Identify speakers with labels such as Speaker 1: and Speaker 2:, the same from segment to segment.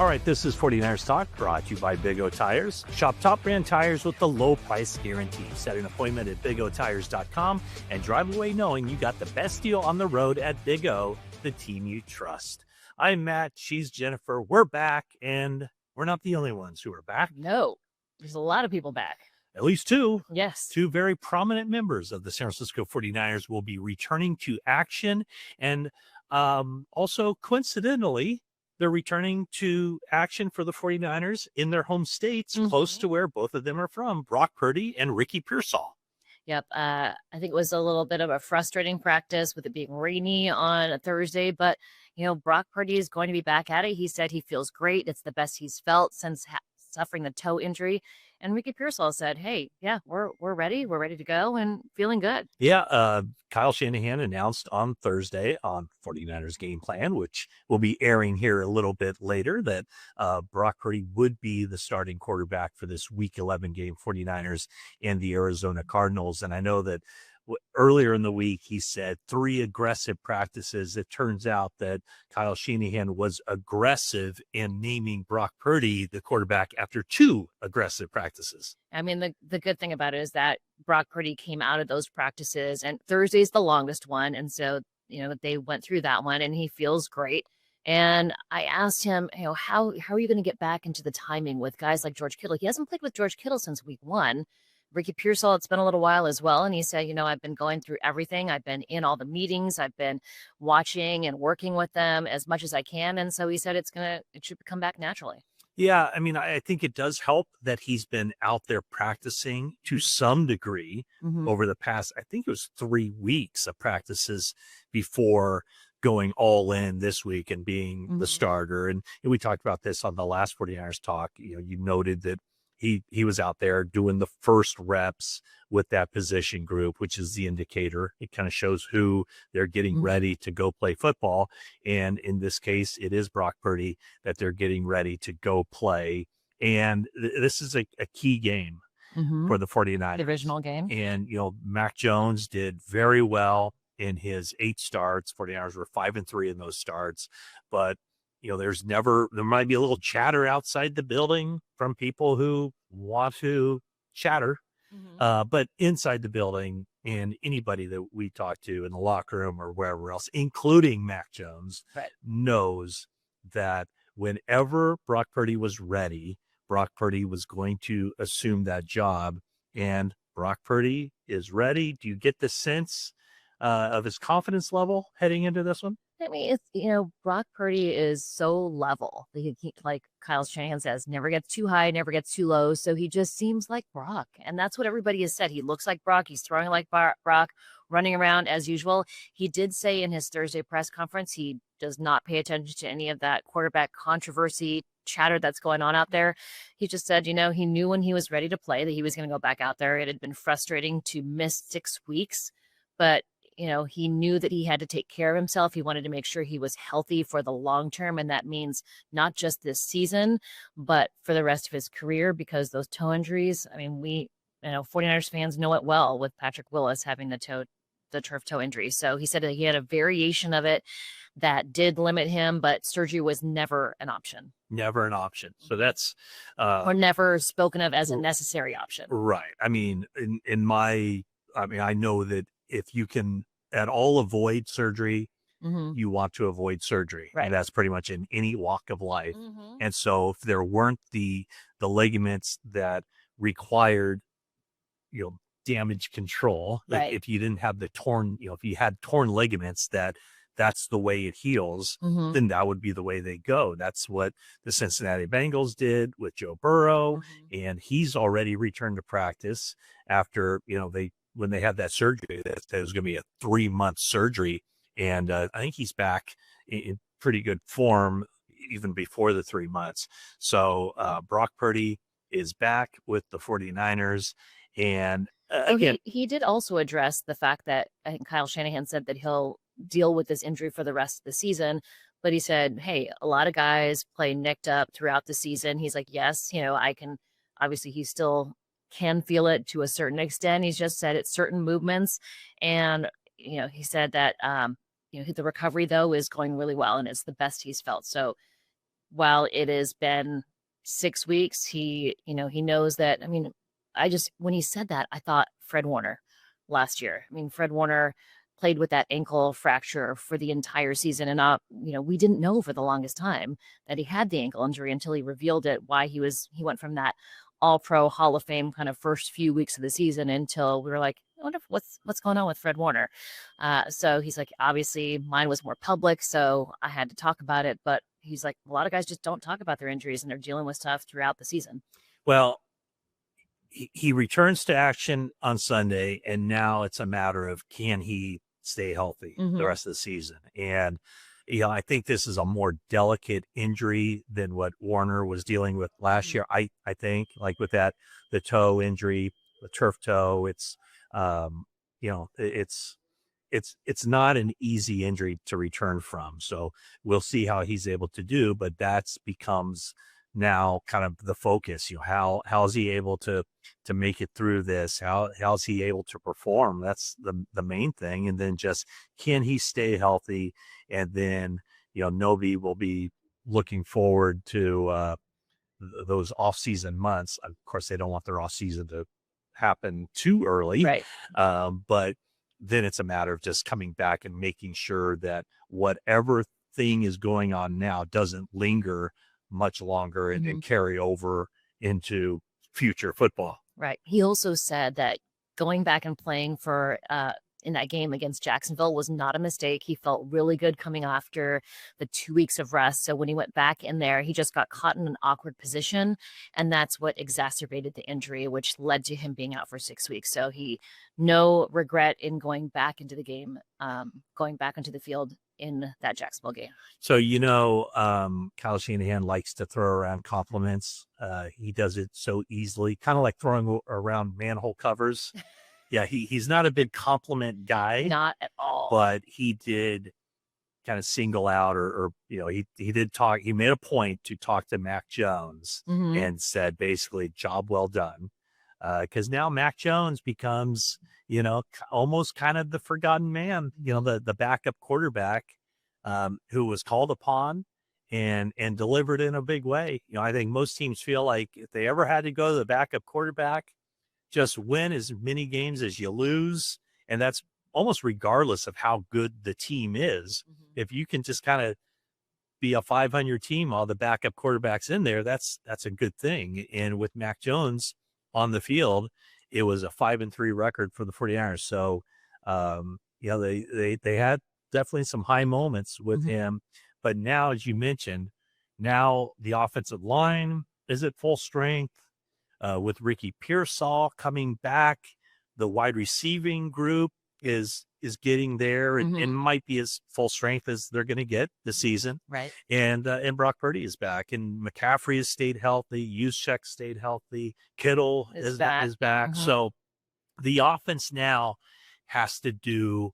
Speaker 1: All right, this is 49ers Talk, brought to you by Big O Tires. Shop top brand tires with the low price guarantee. Set an appointment at bigotires.com and drive away knowing you got the best deal on the road at Big O, the team you trust. I'm Matt, she's Jennifer. We're back, and we're not the only ones who are back.
Speaker 2: No, there's a lot of people back.
Speaker 1: At least two.
Speaker 2: Yes.
Speaker 1: Two very prominent members of the San Francisco 49ers will be returning to action. And also, coincidentally, they're returning to action for the 49ers in their home states, close to where both of them are from, Brock Purdy and Ricky Pearsall.
Speaker 2: Yep. I think it was a little bit of a frustrating practice with it being rainy on a Thursday, but, Brock Purdy is going to be back at it. He said he feels great. It's the best he's felt since suffering the toe injury. And Ricky Pearsall said, hey, yeah, we're ready. We're ready to go and feeling good.
Speaker 1: Yeah. Kyle Shanahan announced on Thursday on 49ers Game Plan, which will be airing here a little bit later, that Brock Purdy would be the starting quarterback for this Week 11 game, 49ers and the Arizona Cardinals. And I know that earlier in the week, he said 3 aggressive practices. It turns out that Kyle Shanahan was aggressive in naming Brock Purdy the quarterback after 2 aggressive practices.
Speaker 2: I mean, the good thing about it is that Brock Purdy came out of those practices, and Thursday's the longest one. And so, they went through that one, and he feels great. And I asked him, how are you going to get back into the timing with guys like George Kittle? He hasn't played with George Kittle since week 1. Ricky Pearsall, it's been a little while as well. And he said, I've been going through everything. I've been in all the meetings. I've been watching and working with them as much as I can. And so he said it should come back naturally.
Speaker 1: Yeah, I mean, I think it does help that he's been out there practicing to some degree over the past, I think it was 3 weeks of practices before going all in this week and being the starter. And we talked about this on the last 49ers Talk. You noted that he was out there doing the first reps with that position group, which is the indicator. It kind of shows who they're getting ready to go play football. And in this case, it is Brock Purdy that they're getting ready to go play. And this is a key game for the 49ers.
Speaker 2: Divisional game. And,
Speaker 1: Mac Jones did very well in his 8 starts. 49ers were 5-3 in those starts. But there might be a little chatter outside the building from people who want to chatter. But inside the building, and anybody that we talk to in the locker room or wherever else, including Mac Jones, knows that whenever Brock Purdy was ready, Brock Purdy was going to assume that job. And Brock Purdy is ready. Do you get the sense of his confidence level heading into this one?
Speaker 2: I mean, it's, Brock Purdy is so level. He, like Kyle Shanahan says, never gets too high, never gets too low. So he just seems like Brock. And that's what everybody has said. He looks like Brock. He's throwing like Brock, running around as usual. He did say in his Thursday press conference, he does not pay attention to any of that quarterback controversy chatter that's going on out there. He just said, he knew when he was ready to play that he was going to go back out there. It had been frustrating to miss 6 weeks, but he knew that he had to take care of himself. He wanted to make sure he was healthy for the long term. And that means not just this season, but for the rest of his career, because those toe injuries, I mean, 49ers fans know it well with Patrick Willis having the turf toe injury. So he said that he had a variation of it that did limit him, but surgery was never an option.
Speaker 1: Never an option. So that's
Speaker 2: or never spoken of as a necessary option.
Speaker 1: Right. I mean, I know that if you can at all avoid surgery, you want to avoid surgery.
Speaker 2: Right.
Speaker 1: And that's pretty much in any walk of life. And so if there weren't the ligaments that required, damage control, like if you didn't have the torn, if you had torn ligaments that's the way it heals, then that would be the way they go. That's what the Cincinnati Bengals did with Joe Burrow. And he's already returned to practice after, when they had that surgery, that was going to be a 3-month surgery. And I think he's back in pretty good form even before the 3 months. So Brock Purdy is back with the 49ers. And again,
Speaker 2: he did also address the fact that I think Kyle Shanahan said that he'll deal with this injury for the rest of the season. But he said, hey, a lot of guys play nicked up throughout the season. He's like, yes, I can, obviously he still can feel it to a certain extent. He's just said it's certain movements. And, he said that, the recovery though is going really well and it's the best he's felt. So while it has been 6 weeks, he knows that. I mean, when he said that, I thought Fred Warner last year. I mean, Fred Warner played with that ankle fracture for the entire season. And, we didn't know for the longest time that he had the ankle injury until he revealed it, why he went from that all-pro Hall of Fame kind of first few weeks of the season until we were like, I wonder what's going on with Fred Warner. So he's like, obviously mine was more public, so I had to talk about it. But he's like, a lot of guys just don't talk about their injuries and they're dealing with stuff throughout the season.
Speaker 1: Well, he returns to action on Sunday, and now it's a matter of, can he stay healthy the rest of the season? And I think this is a more delicate injury than what Warner was dealing with last year. I think, like with the toe injury, the turf toe, it's it's not an easy injury to return from. So we'll see how he's able to do, but that's becomes now kind of the focus. How is he able to make it through this? How's he able to perform? That's the main thing. And then just, can he stay healthy? And then nobody will be looking forward to those off-season months. Of course, they don't want their off-season to happen too early,
Speaker 2: right?
Speaker 1: But then it's a matter of just coming back and making sure that whatever thing is going on now doesn't linger much longer and carry over into future football.
Speaker 2: Right. He also said that going back and playing for in that game against Jacksonville was not a mistake. He felt really good coming after the 2 weeks of rest. So when he went back in there, he just got caught in an awkward position, and that's what exacerbated the injury, which led to him being out for 6 weeks. So no regret in going back into the game, going back into the field in that Jacksonville game.
Speaker 1: So, Kyle Shanahan likes to throw around compliments. He does it so easily, kind of like throwing around manhole covers. Yeah, he's not a big compliment guy.
Speaker 2: Not at all.
Speaker 1: But he did kind of single out or he did talk. He made a point to talk to Mac Jones and said basically, job well done. Because now Mac Jones becomes, almost kind of the forgotten man, the backup quarterback who was called upon and delivered in a big way. I think most teams feel like if they ever had to go to the backup quarterback, just win as many games as you lose. And that's almost regardless of how good the team is. If you can just kind of be a 500 team, all the backup quarterbacks in there, that's a good thing. And with Mac Jones on the field, it was a 5-3 record for the 49ers. So, they had definitely some high moments with him. But now, as you mentioned, now the offensive line is at full strength. With Ricky Pearsall coming back, the wide receiving group is getting there and might be as full strength as they're going to get this season.
Speaker 2: Right.
Speaker 1: And Brock Purdy is back, and McCaffrey has stayed healthy. Juszczyk stayed healthy. Kittle is back. So the offense now has to do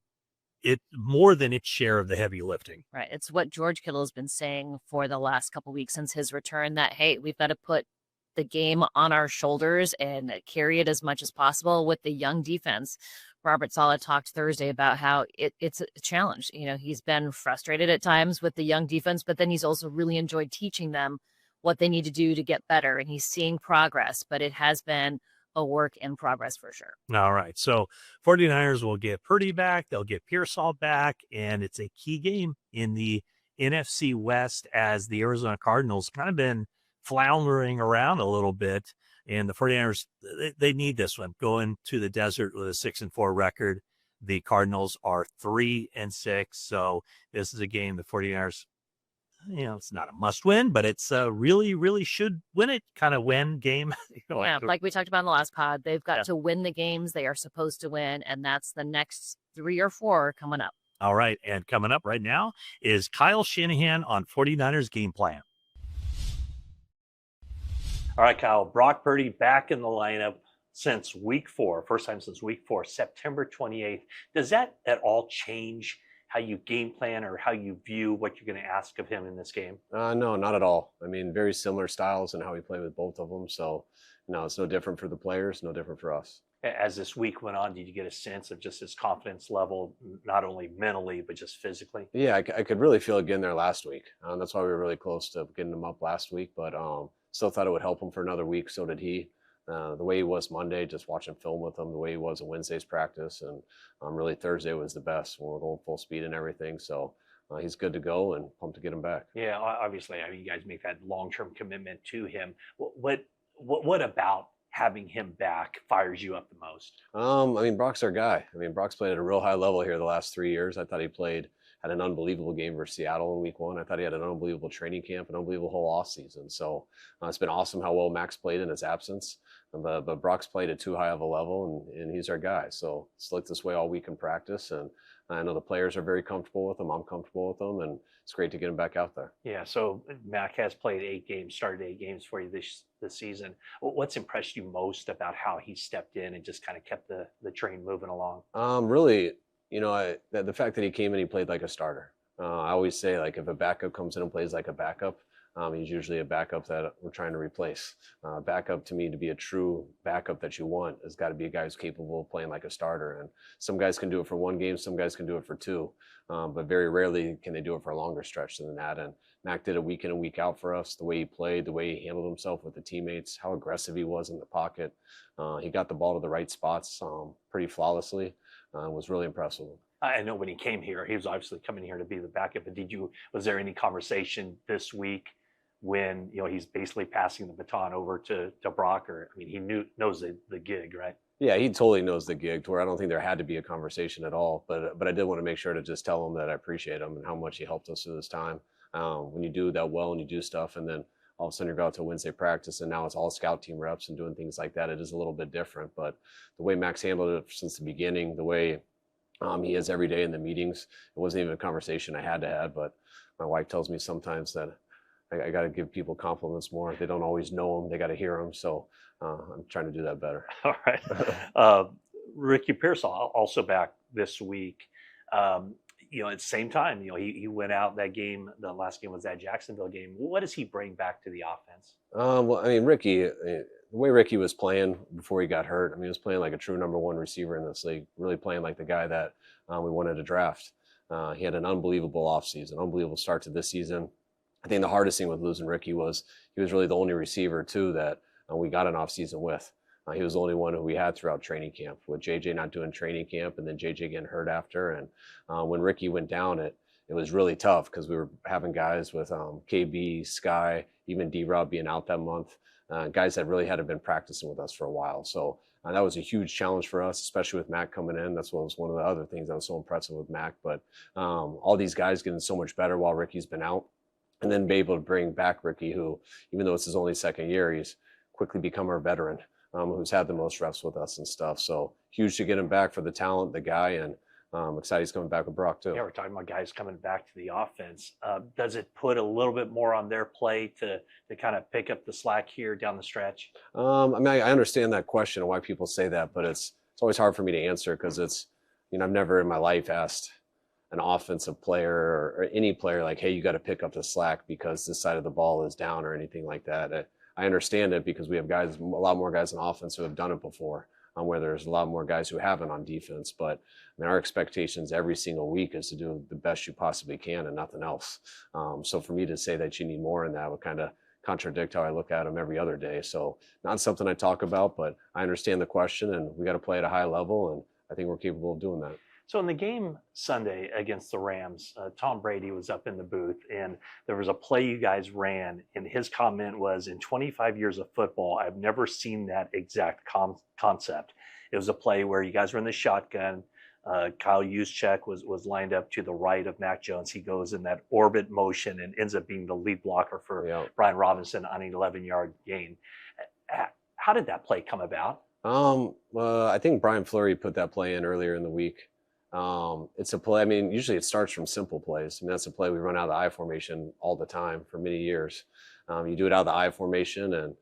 Speaker 1: it more than its share of the heavy lifting.
Speaker 2: Right. It's what George Kittle has been saying for the last couple of weeks since his return, that, hey, we've got to put the game on our shoulders and carry it as much as possible with the young defense. Robert Saleh talked Thursday about how it's a challenge. He's been frustrated at times with the young defense, but then he's also really enjoyed teaching them what they need to do to get better. And he's seeing progress, but it has been a work in progress for sure.
Speaker 1: All right. So 49ers will get Purdy back. They'll get Pearsall back. And it's a key game in the NFC West, as the Arizona Cardinals kind of been floundering around a little bit, and the 49ers, they need this one. Going to the desert with a 6-4 record. The Cardinals are 3-6. So this is a game the 49ers, it's not a must win, but it's really, really should win it kind of win game.
Speaker 2: Like we talked about in the last pod, they've got to win the games they are supposed to win, and that's the next 3 or 4 coming up.
Speaker 1: All right. And coming up right now is Kyle Shanahan on 49ers game plan. All right, Kyle, Brock Purdy back in the lineup since week 4, first time since week 4, September 28th. Does that at all change how you game plan or how you view what you're going to ask of him in this game?
Speaker 3: No, not at all. I mean, very similar styles and how we play with both of them. So, no, it's no different for the players, no different for us.
Speaker 1: As this week went on, did you get a sense of just his confidence level, not only mentally, but just physically?
Speaker 3: Yeah, I could really feel it getting there last week. That's why we were really close to getting him up last week, but still thought it would help him for another week. So did he. The way he was Monday, just watching film with him, the way he was in Wednesday's practice, and really Thursday was the best when we're going full speed and everything. So he's good to go and pumped to get him back.
Speaker 1: Yeah, obviously, I mean, you guys make that long-term commitment to him. What about having him back fires you up the most?
Speaker 3: I mean, Brock's our guy. I mean, Brock's played at a real high level here the last 3 years. I thought he had an unbelievable game versus Seattle in week 1. I thought he had an unbelievable training camp, an unbelievable whole off season. So it's been awesome how well Max played in his absence. But Brock's played at too high of a level, and he's our guy. So it's looked this way all week in practice, and I know the players are very comfortable with him. I'm comfortable with him, and it's great to get him back out there.
Speaker 1: Yeah, so Mac has played 8 games, started 8 games for you this season. What's impressed you most about how he stepped in and just kind of kept the train moving along?
Speaker 3: Really, the fact that he came in, he played like a starter. I always say, like, if a backup comes in and plays like a backup, he's usually a backup that we're trying to replace. Backup, to me, to be a true backup that you want, has got to be a guy who's capable of playing like a starter. And some guys can do it for 1 game, some guys can do it for 2, but very rarely can they do it for a longer stretch than that. And Mac did it week in and week out for us. The way he played, the way he handled himself with the teammates, how aggressive he was in the pocket. He got the ball to the right spots pretty flawlessly. Was really impressed with him.
Speaker 1: I know when he came here, he was obviously coming here to be the backup. But was there any conversation this week when he's basically passing the baton over to Brock? Or I mean, he knows the gig, right?
Speaker 3: Yeah, he totally knows the gig, to where I don't think there had to be a conversation at all. But I did want to make sure to just tell him that I appreciate him and how much he helped us through this time. When you do that well and you do stuff, and then all of a sudden you go out to Wednesday practice and now it's all scout team reps and doing things like that, it is a little bit different. But the way Max handled it since the beginning, the way he is every day in the meetings, it wasn't even a conversation I had to have. But my wife tells me sometimes that I got to give people compliments more. They don't always know them. They got to hear them. So I'm trying to do that better.
Speaker 1: All right. Ricky Pearsall also back this week. At the same time, he went out that game. The last game was that Jacksonville game. What does he bring back to the offense?
Speaker 3: Well, I mean, Ricky, the way Ricky was playing before he got hurt, I mean, he was playing like a true number 1 receiver in this league, really playing like the guy that we wanted to draft. He had an unbelievable offseason, unbelievable start to this season. I think the hardest thing with losing Ricky was he was really the only receiver, too, that we got an offseason with. He was the only one who we had throughout training camp, with JJ not doing training camp and then JJ getting hurt after. And when Ricky went down, it was really tough because we were having guys with KB, Sky, even D-Rob being out that month, guys that really hadn't been practicing with us for a while. So that was a huge challenge for us, especially with Mac coming in. That's what was one of the other things that was so impressive with Mac. But all these guys getting so much better while Ricky's been out, and then be able to bring back Ricky, who, even though it's his only 2nd year, he's quickly become our veteran. Who's had the most reps with us and stuff. So huge to get him back for the talent, the guy, and excited he's coming back with Brock too.
Speaker 1: Yeah, we're talking about guys coming back to the offense. Does it put a little bit more on their plate to kind of pick up the slack here down the stretch?
Speaker 3: I mean, I understand that question and why people say that, but it's always hard for me to answer because it's, I've never in my life asked an offensive player or any player like, hey, you got to pick up the slack because this side of the ball is down or anything like that. I understand it because we have guys, a lot more guys on offense who have done it before, where there's a lot more guys who haven't on defense. But I mean, our expectations every single week is to do the best you possibly can and nothing else. So for me to say that you need more in that would kind of contradict how I look at them every other day. So not something I talk about, but I understand the question, and we got to play at a high level, and I think we're capable of doing that.
Speaker 1: So in the game Sunday against the Rams, Tom Brady was up in the booth, and there was a play you guys ran, and his comment was, in 25 years of football, I've never seen that exact concept. It was a play where you guys were in the shotgun. Kyle Juszczyk was lined up to the right of Mac Jones. He goes in that orbit motion and ends up being the lead blocker for Brian Robinson on an 11-yard gain. How did that play come about?
Speaker 3: I think Brian Fleury put that play in earlier in the week. It's a play. I mean, usually it starts from simple plays. I mean, that's a play we run out of the I formation all the time for many years. You do it out of the I formation, and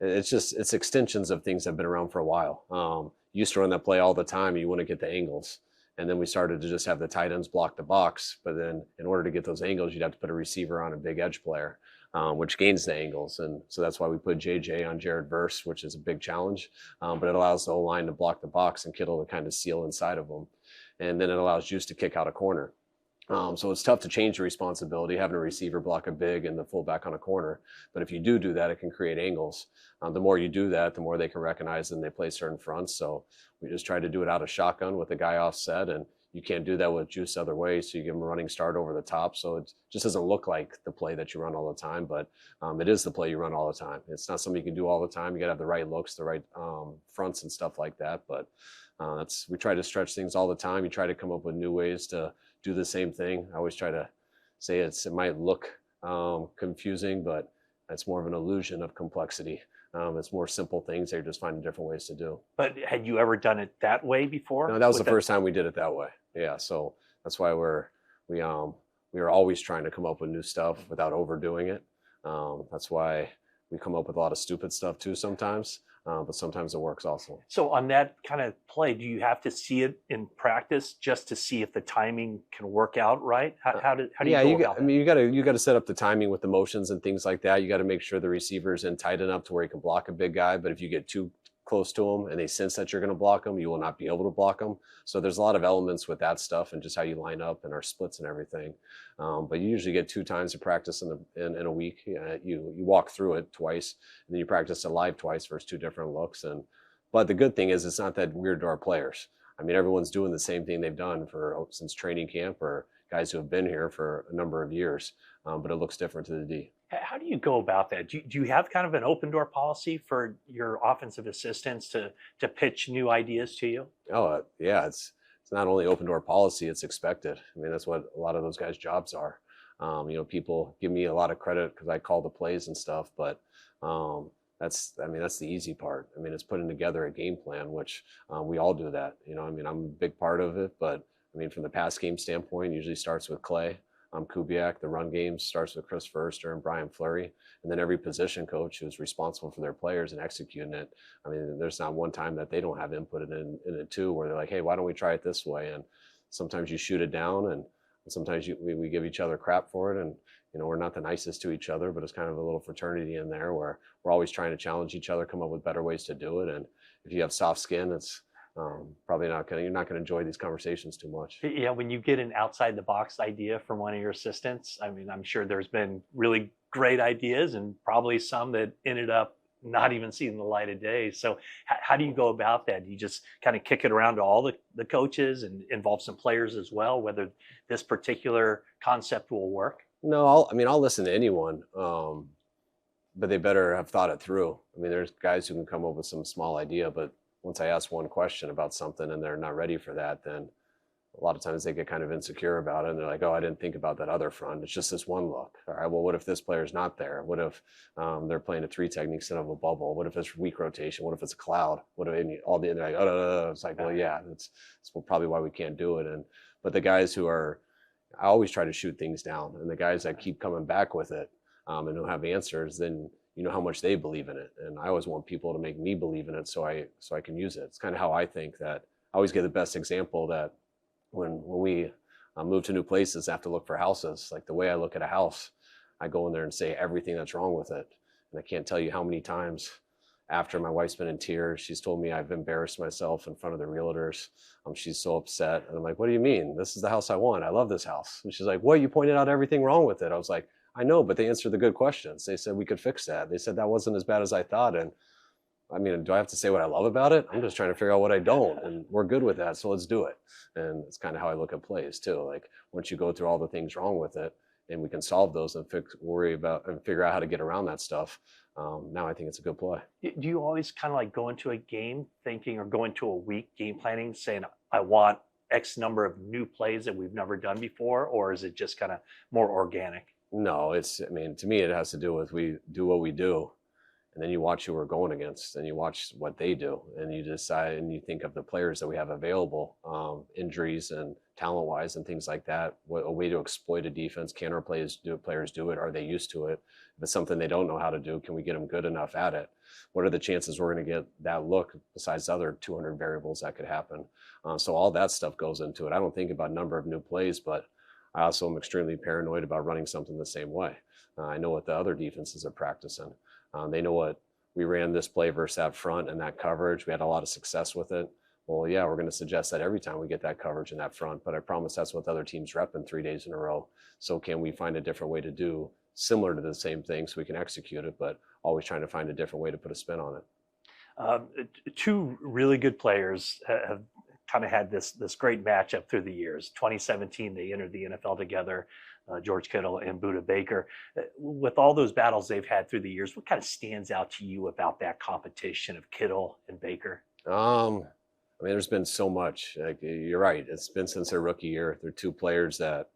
Speaker 3: it's extensions of things that have been around for a while. You used to run that play all the time, and you want to get the angles. And then we started to just have the tight ends block the box. But then in order to get those angles, you'd have to put a receiver on a big edge player. which gains the angles. And so that's why we put JJ on Jared Verse, which is a big challenge. But it allows the O-line to block the box and Kittle to kind of seal inside of them. And then it allows Juice to kick out a corner. So it's tough to change the responsibility, having a receiver block a big and the fullback on a corner. But if you do that, it can create angles. The more you do that, the more they can recognize and they play certain fronts. So we just try to do it out of shotgun with the guy offset, and you can't do that with Juice other way. So you give him a running start over the top. So it just doesn't look like the play that you run all the time, but it is the play you run all the time. It's not something you can do all the time. You got to have the right looks, the right fronts and stuff like that. But we try to stretch things all the time. You try to come up with new ways to do the same thing. I always try to say it might look confusing, but it's more of an illusion of complexity. It's more simple things. They're just finding different ways to do.
Speaker 1: But had you ever done it that way before?
Speaker 3: No, that was the first time we did it that way. Yeah, so that's why we are always trying to come up with new stuff without overdoing it. That's why we come up with a lot of stupid stuff too sometimes. But sometimes it works also.
Speaker 1: So on that kind of play, do you have to see it in practice just to see if the timing can work out right? How do you go about that?
Speaker 3: I mean, you got to set up the timing with the motions and things like that. You got to make sure the receiver's in tight enough to where he can block a big guy. But if you get too close to him and they sense that you're going to block them, you will not be able to block them. So there's a lot of elements with that stuff and just how you line up and our splits and everything. But you usually get 2 times to practice in a week. You walk through it twice, and then you practice it live twice versus 2 different looks. But the good thing is it's not that weird to our players. I mean, everyone's doing the same thing they've done since training camp, or guys who have been here for a number of years. But it looks different to the D.
Speaker 1: How do you go about that? Do you have kind of an open door policy for your offensive assistants to pitch new ideas to you?
Speaker 3: Oh, yeah. It's not only open door policy, it's expected. I mean, that's what a lot of those guys' jobs are. People give me a lot of credit because I call the plays and stuff, but that's the easy part. I mean, it's putting together a game plan, which we all do that. I'm a big part of it, but I mean, from the pass game standpoint, it usually starts with Clay. Kubiak. The run game starts with Chris Forrester and Brian Fleury, and then every position coach who's responsible for their players and executing it. I mean, there's not one time that they don't have input in it too, where they're like, hey, why don't we try it this way? And sometimes you shoot it down, and sometimes we give each other crap for it, and we're not the nicest to each other, but it's kind of a little fraternity in there where we're always trying to challenge each other, come up with better ways to do it. And if you have soft skin, it's you're not going to enjoy these conversations too much.
Speaker 1: Yeah, when you get an outside the box idea from one of your assistants, I mean, I'm sure there's been really great ideas and probably some that ended up not even seeing the light of day. So how do you go about that? Do you just kind of kick it around to all the coaches and involve some players as well, whether this particular concept will work?
Speaker 3: No, I'll listen to anyone, but they better have thought it through. I mean, there's guys who can come up with some small idea, but once I ask one question about something and they're not ready for that, then a lot of times they get kind of insecure about it. And they're like, oh, I didn't think about that other front. It's just this one look. All right, well, what if this player's not there? What if they're playing a 3 technique instead of a bubble? What if it's weak rotation? What if it's a cloud? What if they're like, oh, it's like, well, yeah, that's probably why we can't do it. But the guys I always try to shoot things down. And the guys that keep coming back with it and don't have answers, then you know how much they believe in it. And I always want people to make me believe in it so I can use it. It's kind of how I think that I always get the best example that when we move to new places, I have to look for houses. Like the way I look at a house, I go in there and say everything that's wrong with it. And I can't tell you how many times after my wife's been in tears, she's told me I've embarrassed myself in front of the realtors. She's so upset. And I'm like, what do you mean? This is the house I want. I love this house. And she's like, what? You pointed out everything wrong with it. I was like, I know, but they answered the good questions. They said we could fix that. They said that wasn't as bad as I thought. And I mean, do I have to say what I love about it? I'm just trying to figure out what I don't, and we're good with that, so let's do it. And it's kind of how I look at plays too. Like once you go through all the things wrong with it, and we can solve those and figure out how to get around that stuff. Now I think it's a good play.
Speaker 1: Do you always kind of like go into a game thinking, or go into a week game planning saying, I want X number of new plays that we've never done before, or is it just kind of more organic?
Speaker 3: No, to me, it has to do with we do what we do, and then you watch who we're going against, and you watch what they do, and you decide, and you think of the players that we have available, injuries and talent-wise and things like that. A way to exploit a defense. Can our players do it? Are they used to it? If it's something they don't know how to do, can we get them good enough at it? What are the chances we're going to get that look besides the other 200 variables that could happen? So all that stuff goes into it. I don't think about number of new plays, but I also am extremely paranoid about running something the same way. I know what the other defenses are practicing. They know what we ran this play versus that front and that coverage. We had a lot of success with it. Well, yeah, we're going to suggest that every time we get that coverage in that front, but I promise that's what the other team's repping 3 days in a row. So can we find a different way to do similar to the same thing so we can execute it, but always trying to find a different way to put a spin on it.
Speaker 1: Two really good players have kind of had this great matchup through the years. 2017, they entered the NFL together, George Kittle and Budda Baker. With all those battles they've had through the years, what kind of stands out to you about that competition of Kittle and Baker?
Speaker 3: I mean, there's been so much. Like, you're right. It's been since their rookie year. They're two players that,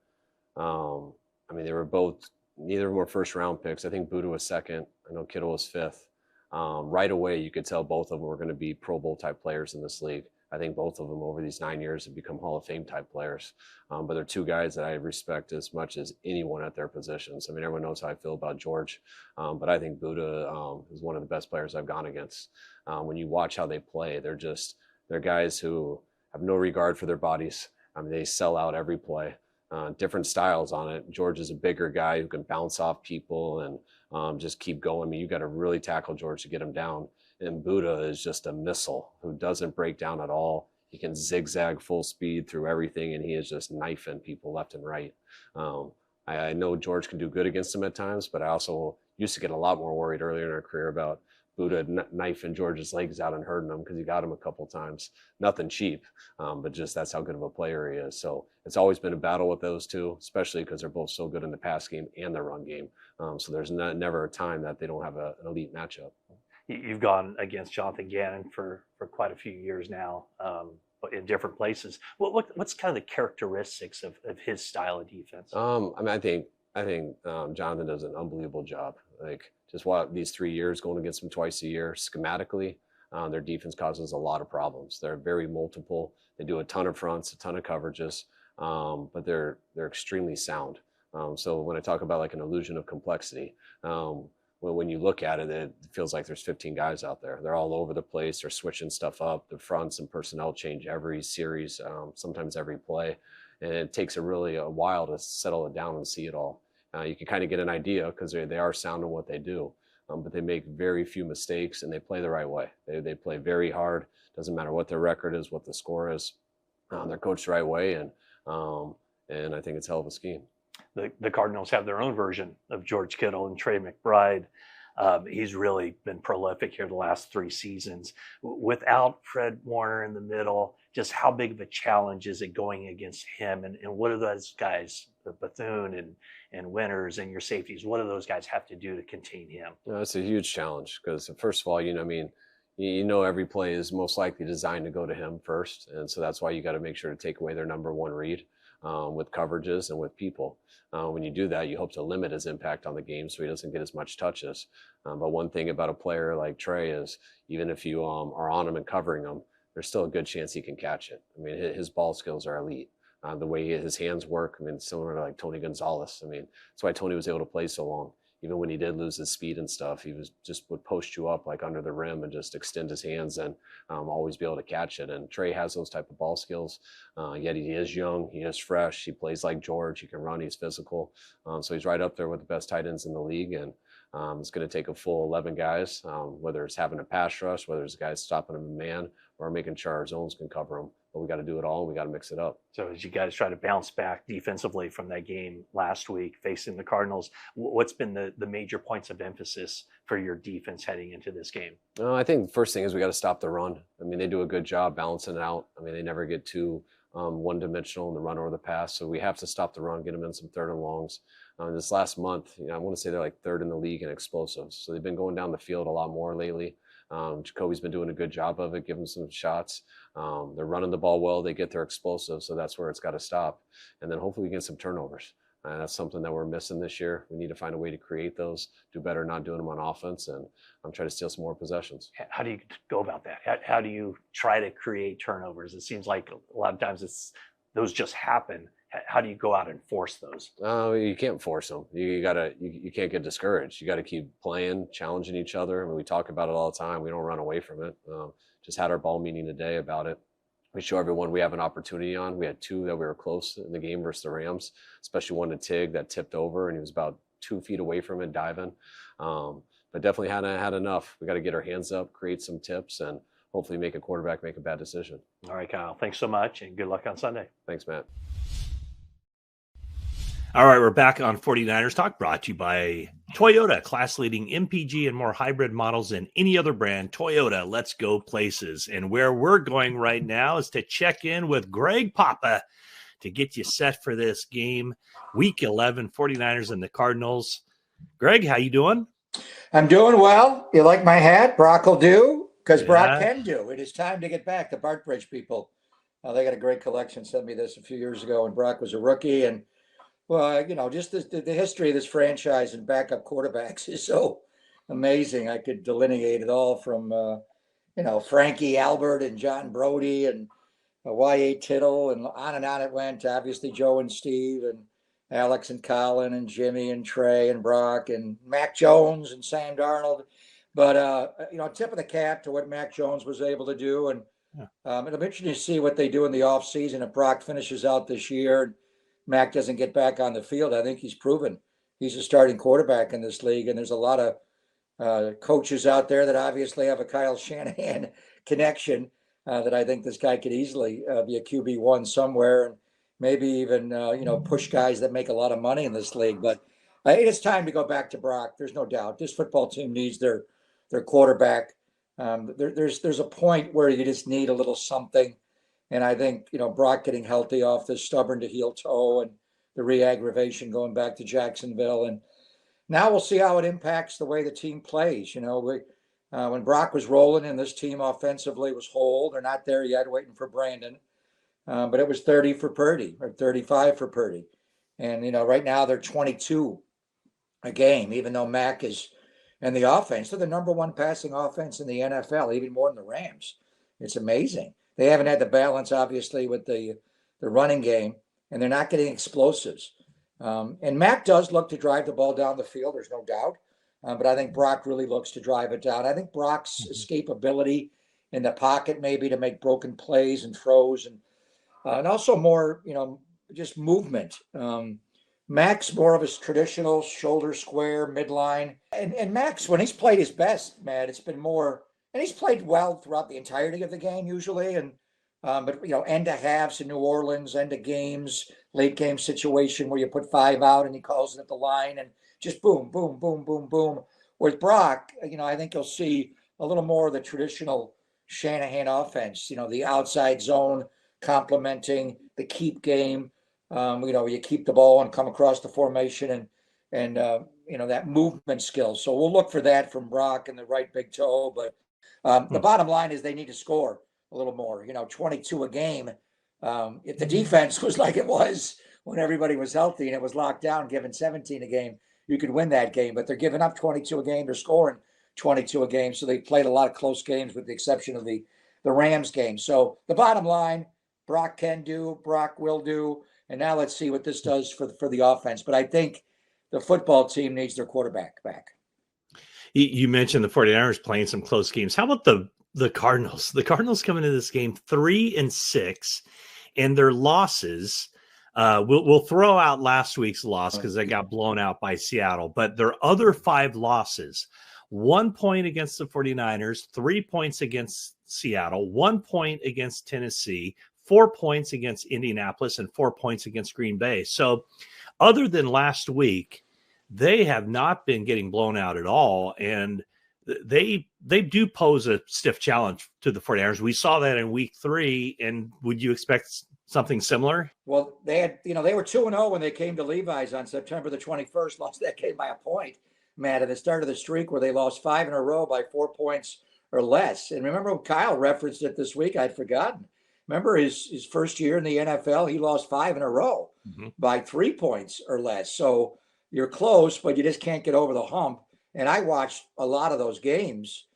Speaker 3: I mean, they were both, neither of them were first round picks. I think Budda was second. I know Kittle was fifth. Right away, you could tell both of them were going to be Pro Bowl type players in this league. I think both of them over these 9 years have become Hall of Fame type players. But they're two guys that I respect as much as anyone at their positions. I mean, everyone knows how I feel about George, but I think Budda is one of the best players I've gone against. When you watch how they play, they're guys who have no regard for their bodies. I mean, they sell out every play. Different styles on it. George is a bigger guy who can bounce off people and just keep going. I mean, you got to really tackle George to get him down. And Budda is just a missile who doesn't break down at all. He can zigzag full speed through everything, and he is just knifing people left and right. I know George can do good against him at times, but I also used to get a lot more worried earlier in our career about Budda knifing George's legs out and hurting him because he got him a couple times. Nothing cheap, but just that's how good of a player he is. So it's always been a battle with those two, especially because they're both so good in the pass game and the run game. So there's never a time that they don't have an elite matchup.
Speaker 1: You've gone against Jonathan Gannon for quite a few years now, but in different places. What's kind of the characteristics of his style of defense?
Speaker 3: I mean, I think Jonathan does an unbelievable job. Like, just what these 3 years going against him twice a year, schematically, their defense causes a lot of problems. They're very multiple. They do a ton of fronts, a ton of coverages, but they're extremely sound. So when I talk about like an illusion of complexity, when you look at it, it feels like there's 15 guys out there. They're all over the place. They're switching stuff up. The fronts and personnel change every series, sometimes every play. And it takes a while to settle it down and see it all. You can kind of get an idea because they are sound in what they do, but they make very few mistakes and they play the right way. They play very hard. Doesn't matter what their record is, what the score is. They're coached the right way, and I think it's a hell of a scheme.
Speaker 1: The Cardinals have their own version of George Kittle and Trey McBride. He's really been prolific here the last 3 seasons. Without Fred Warner in the middle, just how big of a challenge is it going against him? And what do those guys, Bethune and Winters and your safeties, what do those guys have to do to contain him?
Speaker 3: It's a huge challenge because, first of all, every play is most likely designed to go to him first. And so that's why you got to make sure to take away their number one read with coverages and with people. When you do that, you hope to limit his impact on the game so he doesn't get as much touches. But one thing about a player like Trey is even if you are on him and covering him, there's still a good chance he can catch it. I mean, his ball skills are elite. The way his hands work, I mean, similar to like Tony Gonzalez. I mean, that's why Tony was able to play so long. Even when he did lose his speed and stuff, he would post you up like under the rim and just extend his hands and always be able to catch it. And Trey has those type of ball skills. Yet he is young, he is fresh, he plays like George, he can run, he's physical. So he's right up there with the best tight ends in the league. And it's going to take a full 11 guys, whether it's having a pass rush, whether it's guys stopping him in man, or making sure our zones can cover him. But we got to do it all, and we got to mix it up.
Speaker 1: So as you guys try to bounce back defensively from that game last week facing the Cardinals, what's been the major points of emphasis for your defense heading into this game?
Speaker 3: I think the first thing is we got to stop the run. I mean, they do a good job balancing it out. I mean, they never get too one-dimensional in the run or the pass. So we have to stop the run, get them in some third and longs. This last month, I want to say they're like third in the league in explosives. So they've been going down the field a lot more lately. Jacoby's been doing a good job of it, giving some shots. They're running the ball well. They get their explosive, so that's where it's got to stop. And then hopefully we get some turnovers. That's something that we're missing this year. We need to find a way to create those, do better not doing them on offense, and try to steal some more possessions.
Speaker 1: How do you go about that? How do you try to create turnovers? It seems like a lot of times those just happen. How do you go out and force those?
Speaker 3: You can't force them. You can't get discouraged. You got to keep playing, challenging each other. I mean, we talk about it all the time. We don't run away from it. Just had our ball meeting today about it. we show everyone we have an opportunity on. We had 2 that we were close in the game versus the Rams, especially one to Tig that tipped over, and he was about 2 feet away from it diving. But definitely had enough. We got to get our hands up, create some tips, and hopefully make a quarterback make a bad decision.
Speaker 4: All right, Kyle. Thanks so much, and good luck on Sunday.
Speaker 3: Thanks, Matt.
Speaker 4: All right, we're back on 49ers Talk, brought to you by Toyota, class-leading MPG and more hybrid models than any other brand. Toyota, let's go places. And where we're going right now is to check in with Greg Papa to get you set for this game, Week 11, 49ers and the Cardinals. Greg, how you doing?
Speaker 5: I'm doing well. You like my hat? Brock will do, because Brock can do. It is time to get back. The Bartbridge people, they got a great collection. Sent me this a few years ago when Brock was a rookie. And well, just the history of this franchise and backup quarterbacks is so amazing. I could delineate it all from, Frankie Albert and John Brody and Y.A. Tittle, and on it went. Obviously, Joe and Steve and Alex and Colin and Jimmy and Trey and Brock and Mac Jones and Sam Darnold. But, tip of the cap to what Mac Jones was able to do. And it'll be interesting to see what they do in the offseason if Brock finishes out this year. Mac doesn't get back on the field. I think he's proven he's a starting quarterback in this league. And there's a lot of coaches out there that obviously have a Kyle Shanahan connection that I think this guy could easily be a QB1 somewhere, and maybe even, push guys that make a lot of money in this league. But it's time to go back to Brock. There's no doubt. This football team needs their quarterback. There's a point where you just need a little something. And I think, Brock getting healthy off this stubborn to heel toe and the re-aggravation going back to Jacksonville. And now we'll see how it impacts the way the team plays. When Brock was rolling and this team offensively was whole, they're not there yet, waiting for Brandon. But it was 30 for Purdy or 35 for Purdy. And, right now they're 22 a game, even though Mac is in the offense. They're the number 1 passing offense in the NFL, even more than the Rams. It's amazing. They haven't had the balance, obviously, with the running game, and they're not getting explosives. And Mac does look to drive the ball down the field, there's no doubt. But I think Brock really looks to drive it down. I think Brock's escapability in the pocket, maybe to make broken plays and throws, and also more, just movement. Mac's more of his traditional shoulder square, midline. And Mac's, when he's played his best, man, it's been more. And he's played well throughout the entirety of the game usually. And but end of halves in New Orleans, end of games, late game situation where you put 5 out and he calls it at the line and just boom, boom, boom, boom, boom. With Brock, I think you'll see a little more of the traditional Shanahan offense. The outside zone complementing the keep game. You keep the ball and come across the formation and that movement skill. So we'll look for that from Brock and the right big toe. But the bottom line is they need to score a little more, 22 a game. If the defense was like it was when everybody was healthy and it was locked down, giving 17 a game, you could win that game. But they're giving up 22 a game. They're scoring 22 a game. So they played a lot of close games with the exception of the Rams game. So the bottom line, Brock can do, Brock will do. And now let's see what this does for the offense. But I think the football team needs their quarterback back.
Speaker 4: You mentioned the 49ers playing some close games. How about the Cardinals? The Cardinals come into this game 3-6, and their losses, we'll throw out last week's loss because they got blown out by Seattle, but their other 5 losses, 1 point against the 49ers, 3 points against Seattle, 1 point against Tennessee, 4 points against Indianapolis, and 4 points against Green Bay. So other than last week, they have not been getting blown out at all. And they do pose a stiff challenge to the 49ers. We saw that in week 3. And would you expect something similar?
Speaker 5: Well, they were 2-0 when they came to Levi's on September the 21st, lost that game by a point, Matt, at the start of the streak where they lost 5 in a row by 4 points or less. And remember, Kyle referenced it this week. I'd forgotten. Remember his first year in the NFL, he lost 5 in a row by 3 points or less. So you're close, but you just can't get over the hump. And I watched a lot of those games.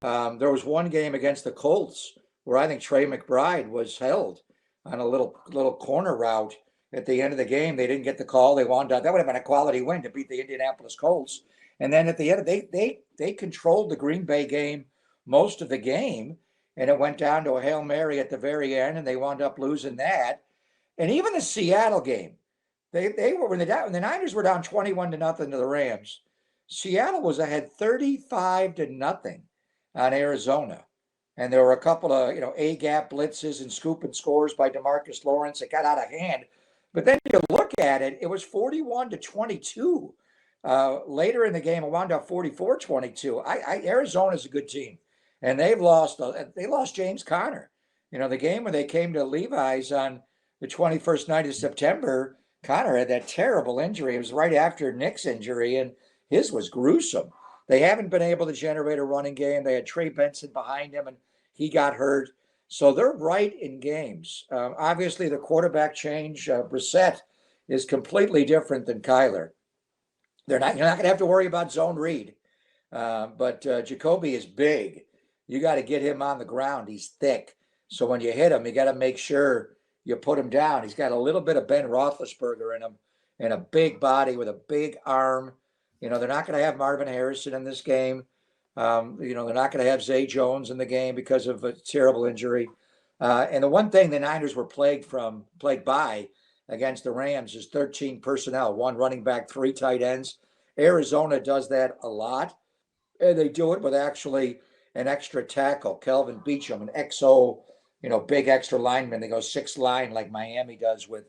Speaker 5: There was one game against the Colts where I think Trey McBride was held on a little corner route at the end of the game. They didn't get the call. They wound up. That would have been a quality win to beat the Indianapolis Colts. And then at the end, they controlled the Green Bay game most of the game. and it went down to a Hail Mary at the very end, and they wound up losing that. And even the Seattle game, they were when the Niners were down 21-0 to the Rams. Seattle was ahead 35-0 on Arizona. And there were a couple of, A-gap blitzes and scoop and scores by DeMarcus Lawrence. It got out of hand. But then you look at it, it was 41-22. Later in the game, it wound up 44-22. Arizona's a good team. And they lost James Conner. The game where they came to Levi's on the 21st night of September, Conner had that terrible injury. It was right after Nick's injury, and his was gruesome. They haven't been able to generate a running game. They had Trey Benson behind him, and he got hurt. So they're right in games. Obviously, the quarterback change, Brissett, is completely different than Kyler. You're not going to have to worry about zone read. But Jacoby is big. You got to get him on the ground. He's thick. So when you hit him, you got to make sure you put him down. He's got a little bit of Ben Roethlisberger in him and a big body with a big arm. They're not going to have Marvin Harrison in this game. They're not going to have Zay Jones in the game because of a terrible injury. And the one thing the Niners were plagued by against the Rams is 13 personnel, 1 running back, 3 tight ends. Arizona does that a lot. And they do it with actually an extra tackle, Kelvin Beachum, an XO, big extra lineman. They go 6 line like Miami does with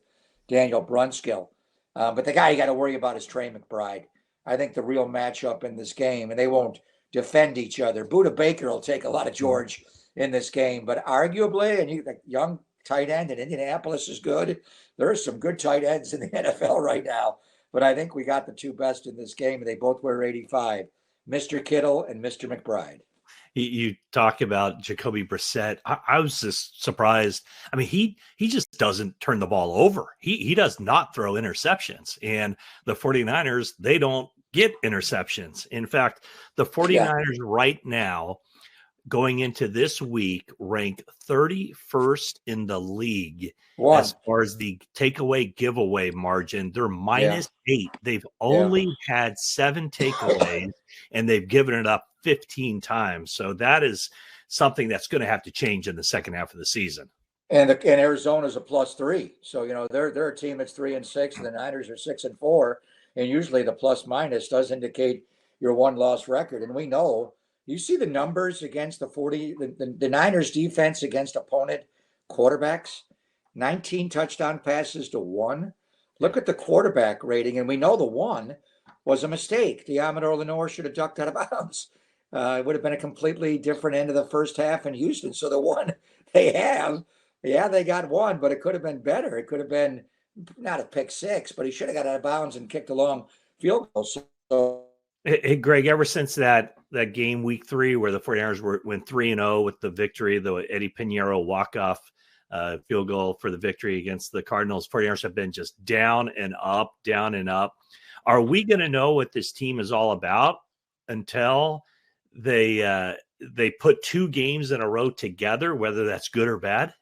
Speaker 5: Daniel Brunskill. But the guy you got to worry about is Trey McBride. I think the real matchup in this game, and they won't defend each other. Budda Baker will take a lot of George in this game, but arguably, and the young tight end in Indianapolis is good. There are some good tight ends in the NFL right now, but I think we got the 2 best in this game, and they both wear 85, Mr. Kittle and Mr. McBride.
Speaker 4: You talk about Jacoby Brissett. I was just surprised. I mean, he just doesn't turn the ball over. He does not throw interceptions. And the 49ers, they don't get interceptions. In fact, the 49ers right now, going into this week, rank 31st in the league as far as the takeaway giveaway margin. They're -8. They've only had 7 takeaways, and they've given it up 15 times. So that is something that's going to have to change in the second half of the season.
Speaker 5: And Arizona's a +3. So, they're a team that's 3-6, and the Niners are 6-4. And usually the plus minus does indicate your 1-loss record. And we know, you see the numbers against the Niners defense against opponent quarterbacks, 19 touchdown passes to 1. Look at the quarterback rating. And we know the 1 was a mistake. Diamador Lenore should have ducked out of bounds. It would have been a completely different end of the first half in Houston. So the 1 they have, they got 1, but it could have been better. It could have been not a pick 6, but he should have got out of bounds and kicked a long field goal. So,
Speaker 4: hey, Greg, ever since that game week 3 where the 49ers went 3-0 with the victory, the Eddie Pinheiro walk-off field goal for the victory against the Cardinals, 49ers have been just down and up, down and up. Are we going to know what this team is all about until they put 2 games in a row together, whether that's good or bad?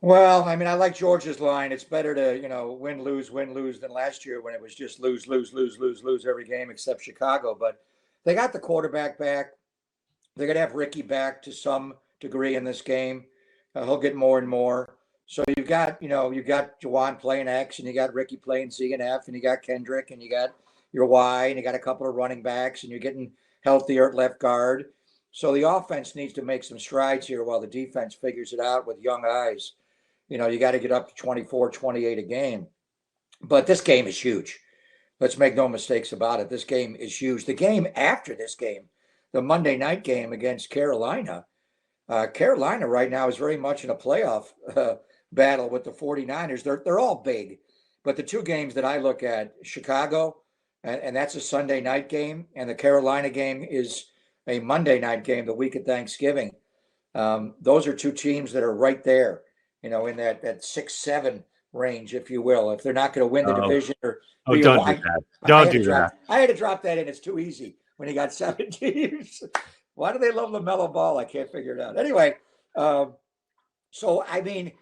Speaker 5: Well, I mean, I like George's line. It's better to, win, lose than last year when it was just lose every game except Chicago. But they got the quarterback back. They're going to have Ricky back to some degree in this game. He'll get more and more. So you've got Juwan playing X, and you got Ricky playing Z and F, and you got Kendrick, and you got your Y, and you got a couple of running backs, and you're getting healthier at left guard. So the offense needs to make some strides here while the defense figures it out with young eyes. You got to get up to 24, 28 a game. But this game is huge. Let's make no mistakes about it. This game is huge. The game after this game, the Monday night game against Carolina, Carolina right now is very much in a playoff battle with the 49ers. They're all big. But the 2 games that I look at, Chicago, and that's a Sunday night game, and the Carolina game is a Monday night game the week of Thanksgiving. Those are 2 teams that are right there. In that 6-7 range, if you will. If they're not going to win the division or
Speaker 4: don't do that. Don't do that.
Speaker 5: I had to drop that in. It's too easy when you got 7 teams. Why do they love LaMelo Ball? I can't figure it out. Anyway, so I mean,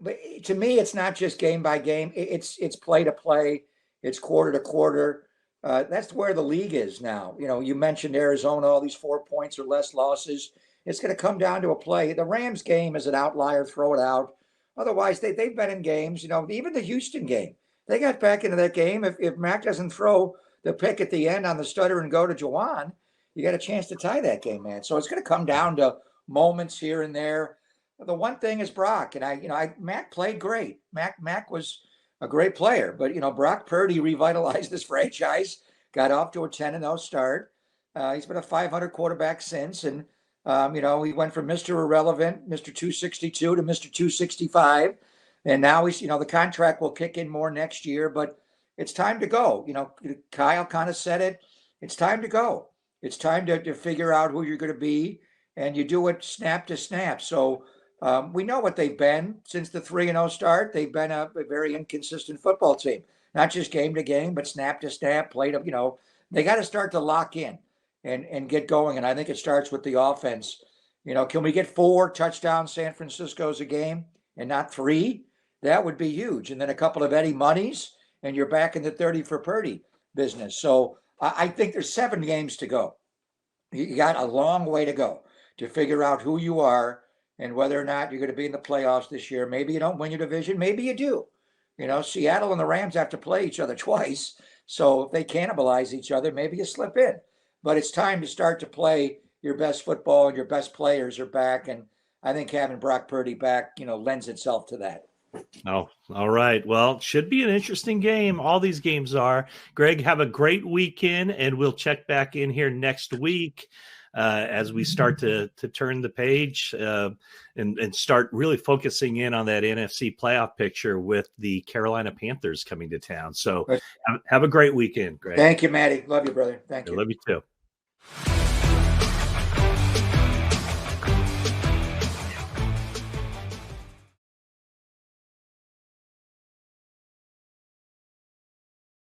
Speaker 5: but to me, it's not just game by game. It's play to play. It's quarter to quarter. That's where the league is now. You mentioned Arizona, all these 4 points or less losses. It's going to come down to a play. The Rams game is an outlier, throw it out. Otherwise, they've been in games, even the Houston game. They got back into that game. If Mac doesn't throw the pick at the end on the stutter and go to Juwan, you got a chance to tie that game, man. So it's going to come down to moments here and there. The one thing is Brock, and Mac played great. Mac was a great player, but Brock Purdy revitalized this franchise, got off to a 10-0 start. He's been a 500 quarterback since, and he went from Mr. Irrelevant, Mr. 262 to Mr. 265, and now he's the contract will kick in more next year, but it's time to go. Kyle kind of said it. It's time to go. It's time to figure out who you're going to be, and you do it snap to snap. So we know what they've been since the 3-0 start. They've been a very inconsistent football team, not just game to game, but snap to snap, played up. They got to start to lock in and get going. And I think it starts with the offense. Can we get 4 touchdowns San Francisco's a game and not 3? That would be huge. And then a couple of Eddie Moneys, and you're back in the 30 for Purdy business. So I think there's 7 games to go. You got a long way to go to figure out who you are and whether or not you're going to be in the playoffs this year. Maybe you don't win your division. Maybe you do. Seattle and the Rams have to play each other twice. So if they cannibalize each other, maybe you slip in. But it's time to start to play your best football, and your best players are back. And I think having Brock Purdy back, lends itself to that.
Speaker 4: Oh, all right. Well, should be an interesting game. All these games are. Greg, have a great weekend, and we'll check back in here next week as we start to turn the page and start really focusing in on that NFC playoff picture with the Carolina Panthers coming to town. So have a great weekend, Greg.
Speaker 5: Thank you, Matty. Love you, brother. Thank you.
Speaker 4: I love you too.